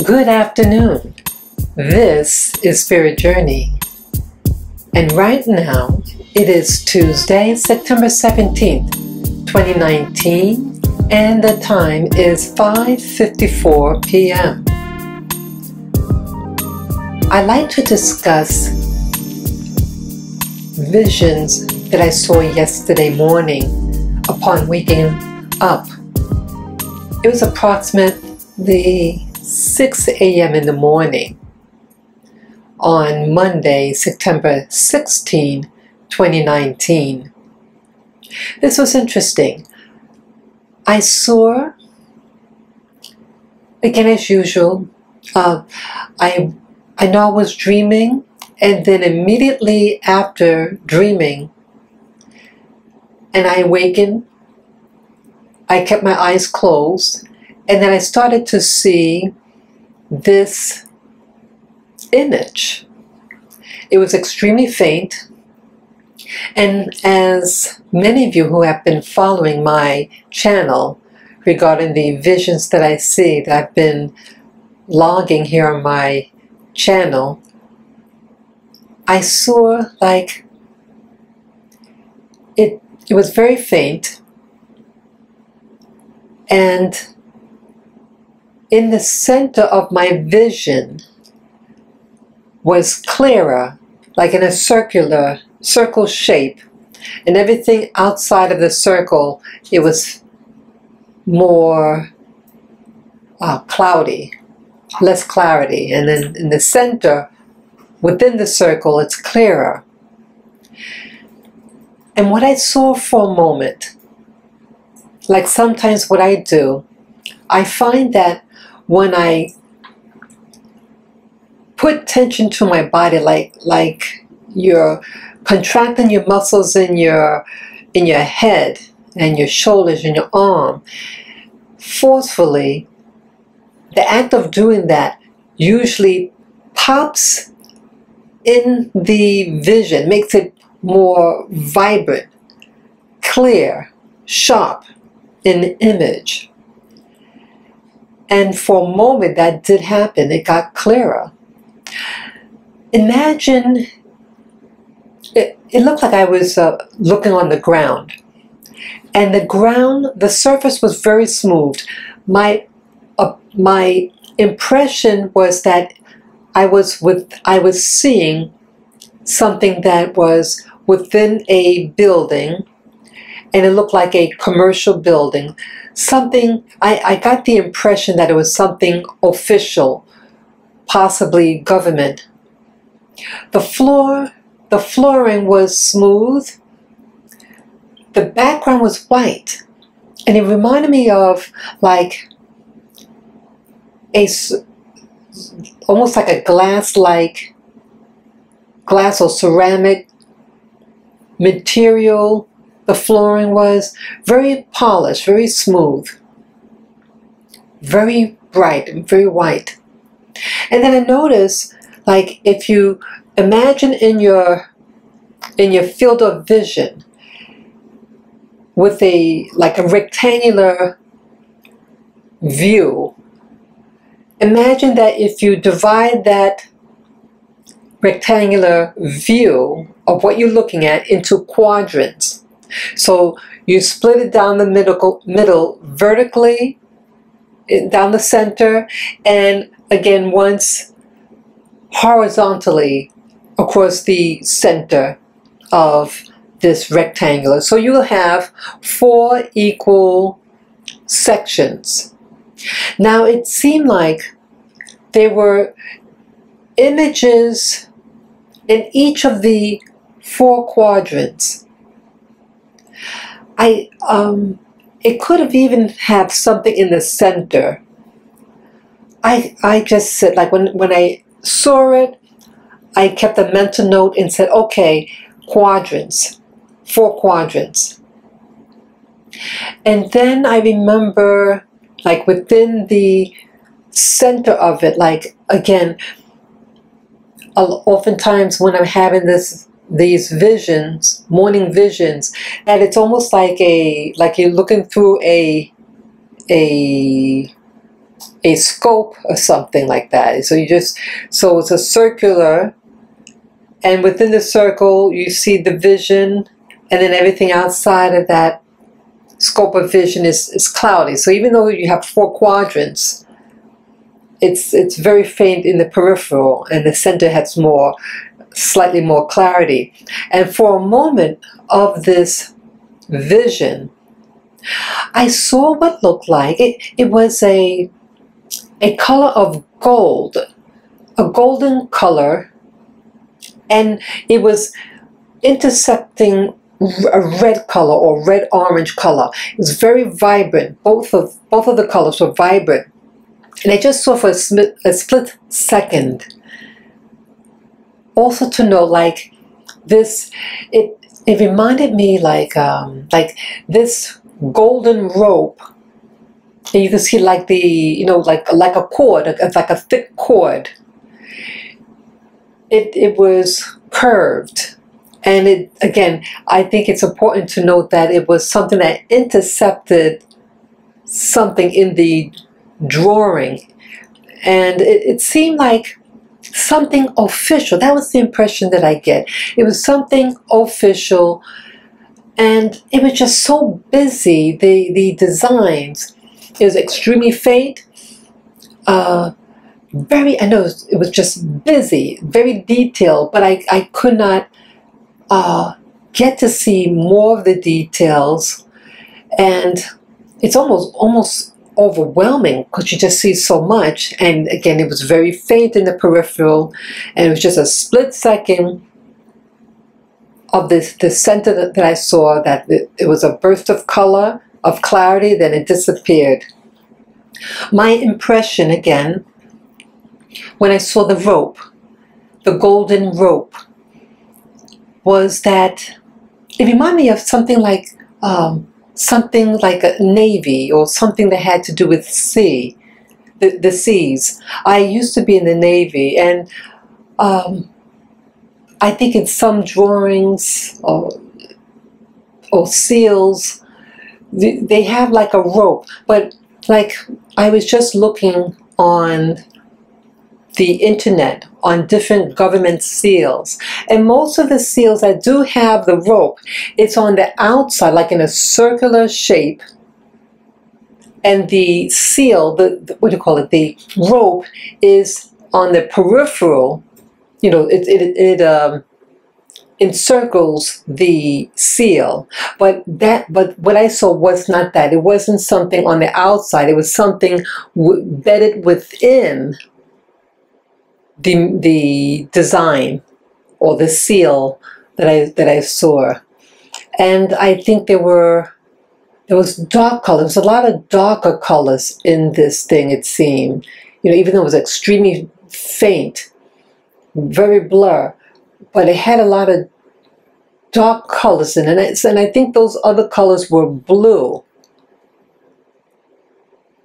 Good afternoon. This is Spirit Journey. And right now, it is Tuesday, September 17th, 2019, and the time is 5:54 p.m. I'd like to discuss visions that I saw yesterday morning upon waking up. It was approximately 6 a.m. in the morning on Monday, September 16, 2019. This was interesting. I saw, again as usual, I know I was dreaming, and then immediately after dreaming and I awakened, I kept my eyes closed, and then I started to see this image. It was extremely faint, and as many of you who have been following my channel regarding the visions that I see that I've been logging here on my channel, I saw like it was very faint, and in the center of my vision was clearer, like in a circle shape, and everything outside of the circle, it was more cloudy, less clarity, and then in the center, within the circle, it's clearer. And what I saw for a moment, like sometimes what I do, I find that when I put tension to my body, like you're contracting your muscles in your head and your shoulders and your arm, forcefully, the act of doing that usually pops in the vision, makes it more vibrant, clear, sharp in the image. And for a moment that did happen, it got clearer. Imagine, it looked like I was looking on the ground. And the ground, the surface was very smooth. My impression was that I was seeing something that was within a building, and it looked like a commercial building. Something, I got the impression that it was something official, possibly government. The flooring was smooth. The background was white, and it reminded me of like almost like a glass or ceramic material. The flooring was very polished, very smooth, very bright and very white. And then I noticed, like, if you imagine in your field of vision with a rectangular view, imagine that if you divide that rectangular view of what you're looking at into quadrants. So you split it down the middle vertically, down the center, and again once horizontally across the center of this rectangular. So you will have 4 equal sections. Now it seemed like there were images in each of the 4 quadrants. It could have even had something in the center. I just said, like when I saw it, I kept a mental note and said, okay, quadrants, 4 quadrants. And then I remember, like within the center of it, like again, oftentimes when I'm having these visions, morning visions, and it's almost like you're looking through a a scope or something like that. So so it's a circular, and within the circle you see the vision, and then everything outside of that scope of vision is cloudy. So even though you have 4 quadrants, it's very faint in the peripheral, and the center has slightly more clarity. And for a moment of this vision, I saw what looked like it was a color of gold, a golden color, and it was intersecting a red color or red-orange color. It was very vibrant. Both of the colors were vibrant. And I just saw for a split second also to know, like, this, it reminded me like this golden rope, and you can see like the, like a cord, like a thick cord. It was curved. And again, I think it's important to note that it was something that intercepted something in the drawing. And it seemed like something official. That was the impression that I get. It was something official, and it was just so busy. The designs, it was extremely faint. I know it was just busy, very detailed, but I could not get to see more of the details, and it's almost overwhelming because you just see so much. And again, it was very faint in the peripheral, and it was just a split second of the center that I saw, that it was a burst of color, of clarity, then it disappeared. My impression, again, when I saw the rope, the golden rope, was that it reminded me of something like a navy, or something that had to do with sea, the seas. I used to be in the Navy, and I think in some drawings or seals, they have like a rope. But like, I was just looking on the internet on different government seals, and most of the seals that do have the rope, it's on the outside, like in a circular shape, and the seal, what do you call it, the rope, is on the peripheral. It encircles the seal, but what I saw was not that. It wasn't something on the outside. It was something bedded within the design or the seal that I saw. And I think there was dark colors, a lot of darker colors in this thing, it seemed. Even though it was extremely faint, very blur, but it had a lot of dark colors in it. And I think those other colors were blue.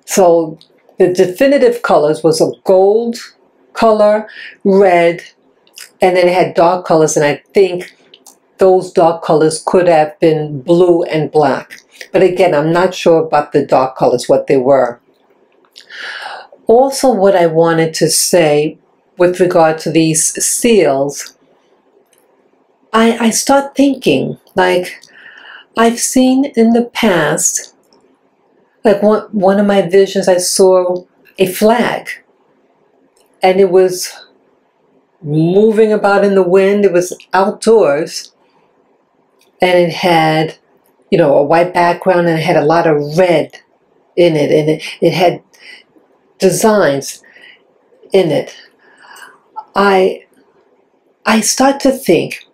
So the definitive colors was a gold color, red, and then it had dark colors, and I think those dark colors could have been blue and black. But again, I'm not sure about the dark colors, what they were. Also, what I wanted to say with regard to these seals, I start thinking, like, I've seen in the past, like one of my visions, I saw a flag, and it was moving about in the wind. It was outdoors, and it had, a white background, and it had a lot of red in it, and it had designs in it. I start to think,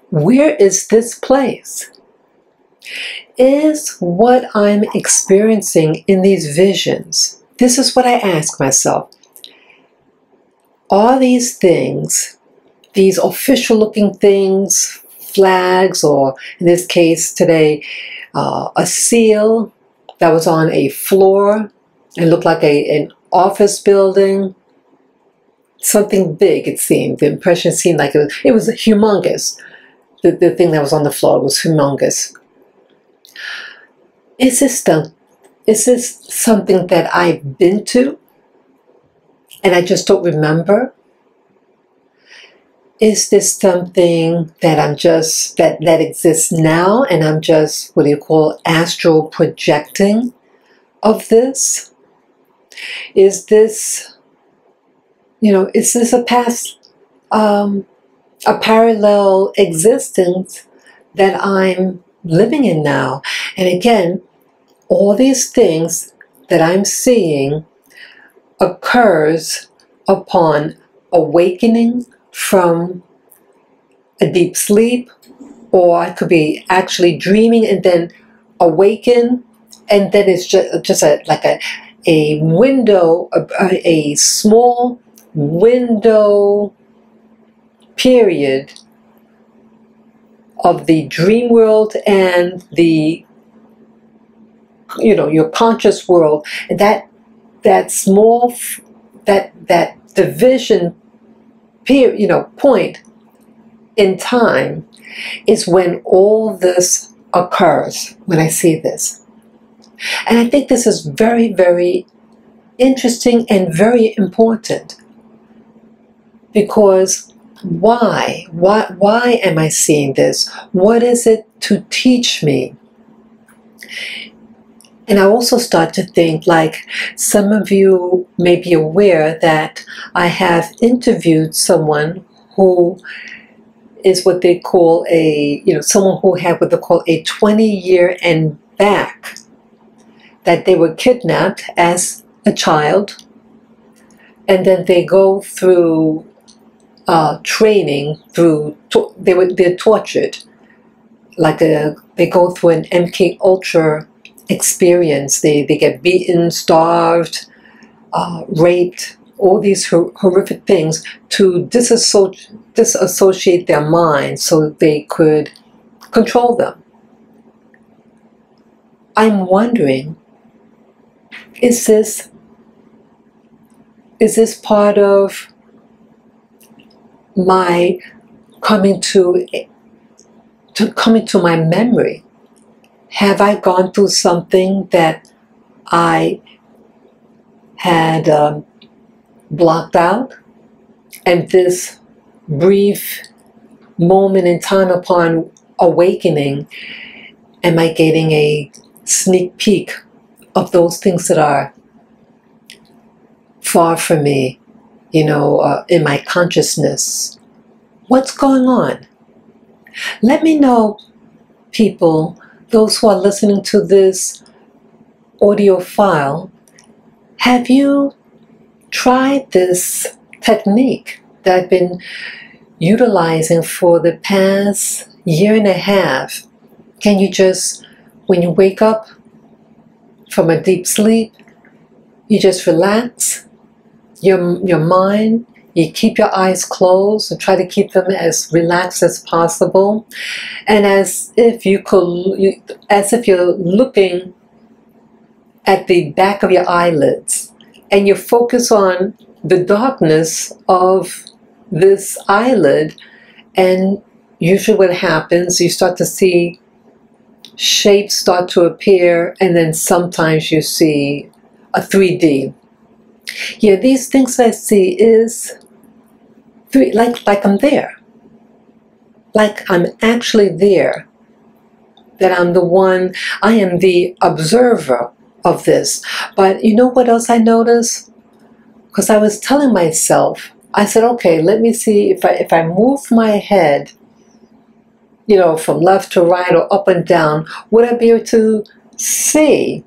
where is this place? Is what I'm experiencing in these visions, this is what I ask myself, are these things, these official looking things, flags, or in this case today, a seal that was on a floor and looked like an office building, something big, it seemed. The impression seemed like it was humongous. The thing that was on the floor was humongous. Is this something that I've been to? and I just don't remember? Is this something that that exists now, and I'm just, what do you call, astral projecting of this? Is this, is this a past, a parallel existence that I'm living in now? And again, all these things that I'm seeing occurs upon awakening from a deep sleep, or I could be actually dreaming and then awaken, and then it's just like a window, a small window period of the dream world and the, your conscious world. And that small, that division point in time is when all this occurs, when I see this. And I think this is very, very interesting and very important, because why am I seeing this? What is it to teach me? And I also start to think, like, some of you may be aware that I have interviewed someone who is what they call someone who had what they call a 20-year and back, that they were kidnapped as a child, and then they go through training, they're tortured, like they go through an MK Ultra experience. They get beaten, starved, raped, all these horrific things to disassociate their minds so they could control them. I'm wondering, is this part of my coming to my memory? Have I gone through something that I had blocked out, and this brief moment in time upon awakening, am I getting a sneak peek of those things that are far from me, in my consciousness? What's going on? Let me know, people, those who are listening to this audio file. Have you tried this technique that I've been utilizing for the past year and a half? Can you just, when you wake up from a deep sleep, you just relax your mind, you keep your eyes closed and try to keep them as relaxed as possible, and as if you're looking at the back of your eyelids, and you focus on the darkness of this eyelid, and usually what happens, you start to see shapes start to appear, and then sometimes you see a 3D. Yeah, these things I see is like I'm there. Like I'm actually there. That I'm the one, I am the observer of this. But you know what else I noticed? Because I was telling myself, I said, okay, let me see if I move my head, from left to right or up and down, would I be able to see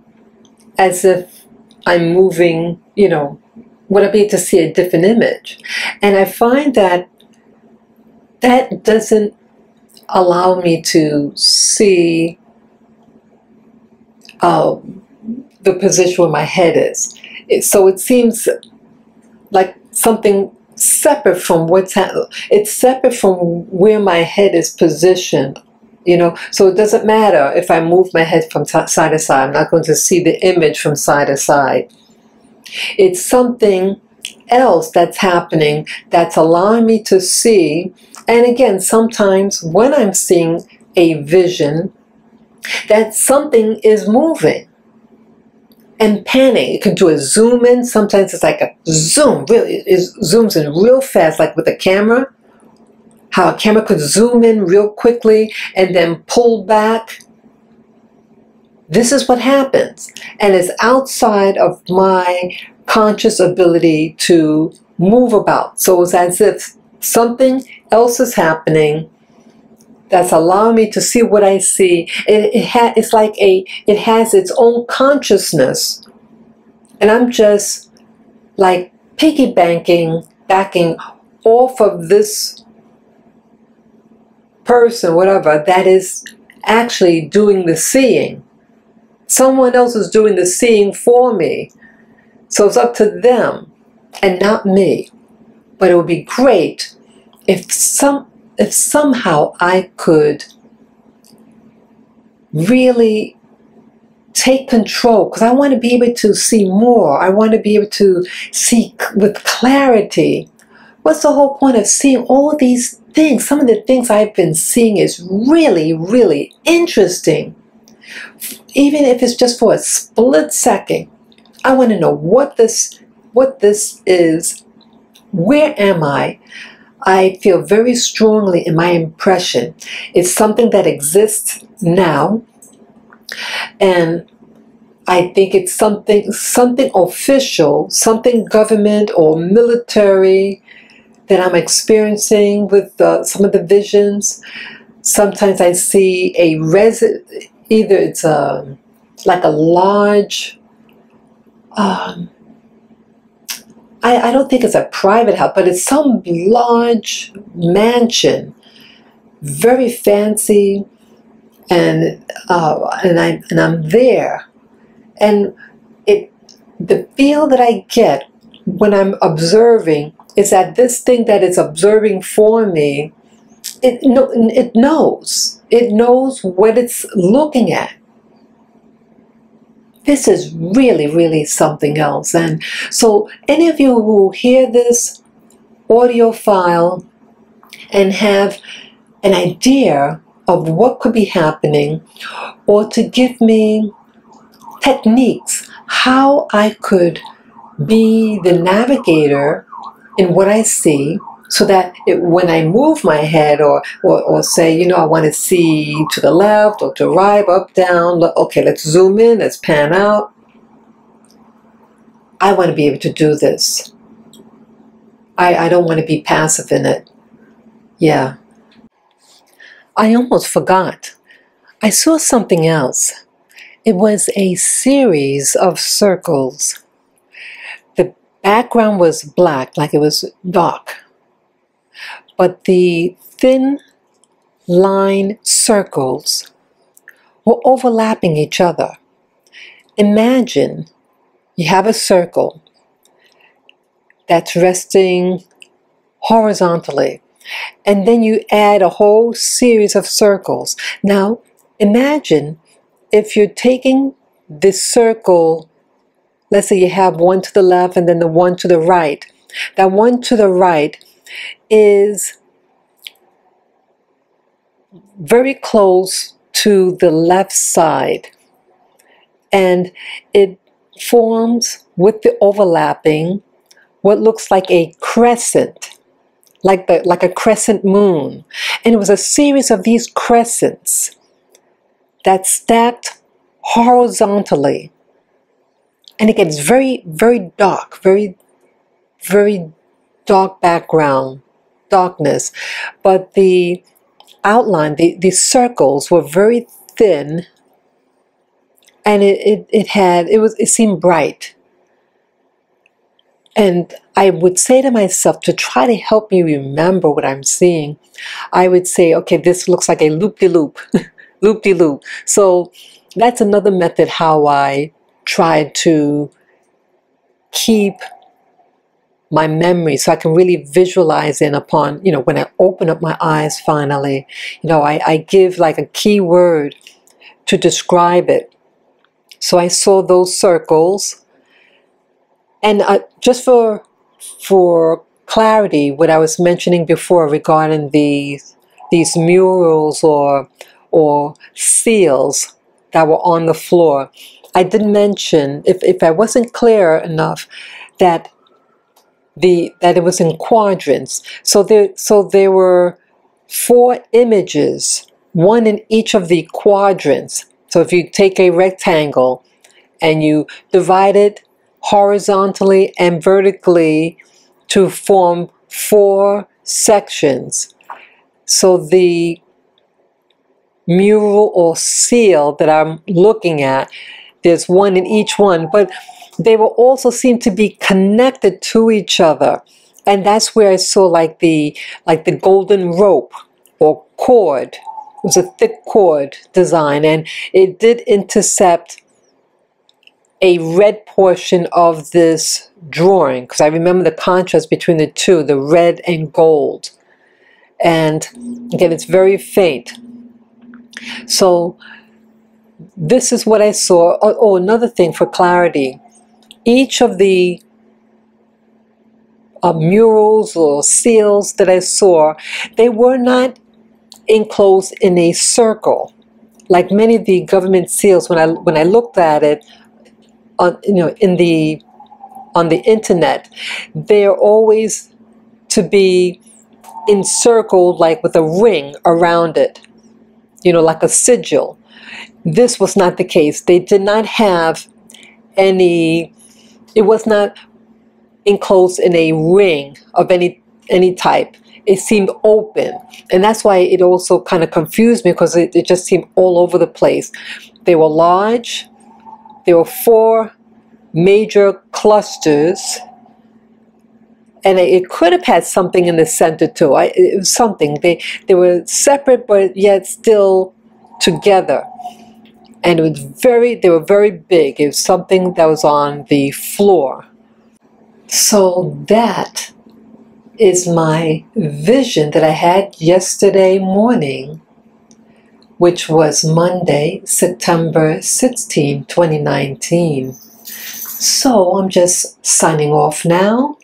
as if I'm moving, would I be able to see a different image? And I find that doesn't allow me to see the position where my head is. So it seems like something separate from it's separate from where my head is positioned, so it doesn't matter if I move my head from side to side. I'm not going to see the image from side to side. It's something else that's happening that's allowing me to see. And again, sometimes when I'm seeing a vision, that something is moving. and panning. It can do a zoom in. Sometimes it's like a zoom, really, it zooms in real fast, like with a camera. How a camera could zoom in real quickly and then pull back. This is what happens. And it's outside of my conscious ability to move about. So it's as if something else is happening that's allowing me to see what I see. It's like it has its own consciousness. And I'm just like backing off of this person, whatever, that is actually doing the seeing. Someone else is doing the seeing for me. So it's up to them and not me. But it would be great if somehow I could really take control, because I want to be able to see more. I want to be able to see with clarity. What's the whole point of seeing all these things? Some of the things I've been seeing is really, really interesting. Even if it's just for a split second, I want to know what this is. Where am I? I feel very strongly in my impression. It's something that exists now, and I think it's something official, something government or military that I'm experiencing with some of the visions. Sometimes I see either it's like a large, I don't think it's a private house, but it's some large mansion, very fancy, and I'm there, and the feel that I get when I'm observing is that this thing that it's observing for me, it knows what it's looking at. This is really, really something else. And so any of you who hear this audio file and have an idea of what could be happening, or to give me techniques how I could be the navigator in what I see, so that when I move my head or say, you know, I want to see to the left or to the right, up, down, okay, let's zoom in, let's pan out. I want to be able to do this. I don't want to be passive in it. Yeah. I almost forgot. I saw something else. It was a series of circles. The background was black, like it was dark. But the thin line circles were overlapping each other. Imagine you have a circle that's resting horizontally, and then you add a whole series of circles. Now, imagine if you're taking this circle, let's say you have one to the left and then the one to the right. That one to the right is very close to the left side, and it forms, with the overlapping, what looks like a crescent, like a crescent moon. And it was a series of these crescents that stacked horizontally, and it gets very, very dark, very, very dark background, darkness, but the outline, the circles were very thin, and it seemed bright. And I would say to myself, to try to help me remember what I'm seeing, I would say, okay, this looks like a loop-de-loop, loop-de-loop. So that's another method how I try to keep my memory, so I can really visualize in upon, you know, when I open up my eyes finally, you know, I give like a key word to describe it. So I saw those circles, and just for clarity, what I was mentioning before regarding these murals or seals that were on the floor, I didn't mention, if I wasn't clear enough, that it was in quadrants. So there were 4 images, one in each of the quadrants. So if you take a rectangle and you divide it horizontally and vertically to form 4 sections. So the mural or seal that I'm looking at, there's one in each one, but they will also seem to be connected to each other. And that's where I saw like the golden rope or cord. It was a thick cord design, and it did intercept a red portion of this drawing, because I remember the contrast between the two, the red and gold. And again, it's very faint. So this is what I saw. Oh, another thing for clarity. Each of the murals or seals that I saw, they were not enclosed in a circle. Like many of the government seals, when I looked at it, on the internet, they are always to be encircled, like with a ring around it, like a sigil. This was not the case. They did not have any. It was not enclosed in a ring of any type. It seemed open, and that's why it also kind of confused me, because it just seemed all over the place. They were large. There were 4 major clusters, and it could have had something in the center too. It was something. They were separate, but yet still together. And they were very big. It was something that was on the floor. So that is my vision that I had yesterday morning, which was Monday, September 16, 2019. So I'm just signing off now.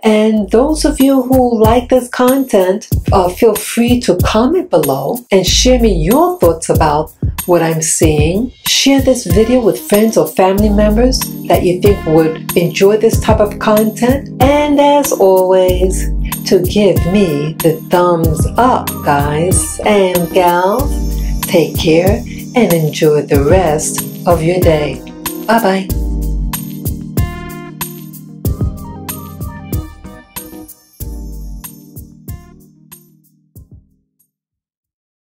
And those of you who like this content, feel free to comment below and share me your thoughts about what I'm seeing. Share this video with friends or family members that you think would enjoy this type of content. And as always, to give me the thumbs up, guys and gals. Take care and enjoy the rest of your day. Bye-bye.